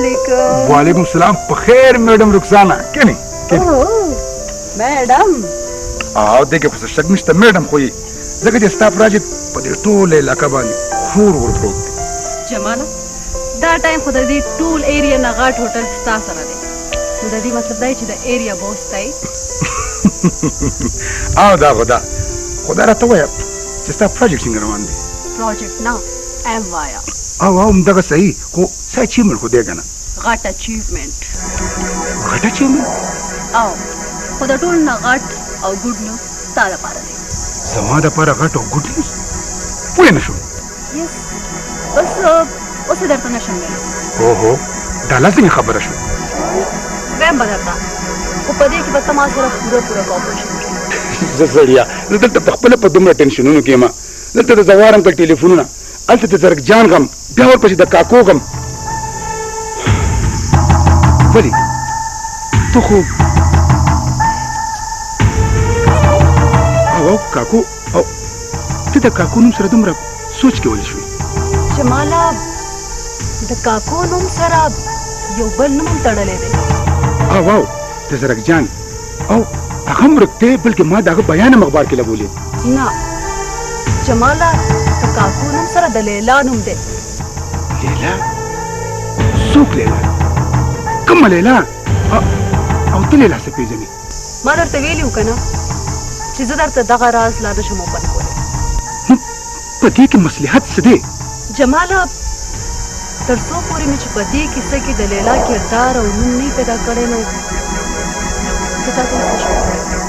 علیکم. وعلیکم السلام. په خیر میډم رخسانه کینی میډم او دغه په شک نشته میډم خو یې ځکه چې ستا پراجیکټ په دې ټوله علاقه باندې خور ور پروت دی. جماله دا ټایم خو د دې ټول ایریا نه غټ هوټل ستا سره دی نو د دې مطلب دی چې د ایریا بوس دی. او دا خو دا خدا راته وایه چې ستا پراجیکټ څنګه روان دی. پروجیکټ نه ایم وایا. او همدغه صحیح خو څه اچیومنټ خو دی که نه. غټ اچیومنټ. غټ اچیومنټ او خو د ټول نه غټ او ګډ نیوز ستا دپاره دی. زما دپاره غټ او ګډ نیوز پوه نه شوم. یس بس اوس یې درته نشم ویلی. اوهو دا لا څنګه خبره شوه. ویم به درته خو په دې کې به ته ما سره پوره کوپریشن وکړې. زه سړیا زه دلته پخپله په دومره ټینشنونو کې یم. دلته د زوارم کړ ټلیفونونه، هلته د زرګجان غم، بیا ورپسې د کاکو غم. ولې ته خو او کاکو او ته د کاکو نوم سره دومره سوچ کې ولې شوې؟ جماله د کاکو نوم سره یو بل نوم هم تړلی دی. او د زرګجان او هغه هم ورک دی، بلکې ما د هغه بیان هم اخبار کې لګولې. نه جماله د کاکو نوم سره د لیلا نوم دی. لیلا؟ څوک لیلا؟ کومه لیلا؟ او ته لیلا څه پېژنې؟ ما درته ویلي وو که نه چې زه درته دغه راز لا نشم اوپن کولی. په دې کې مصلحت څه دی؟ جماله تر څو پورې مې چې په دې کیسه کې د لیلا کردار او نوم نه پیدا کړی نو زه تا ته هېڅ نشم وکړی.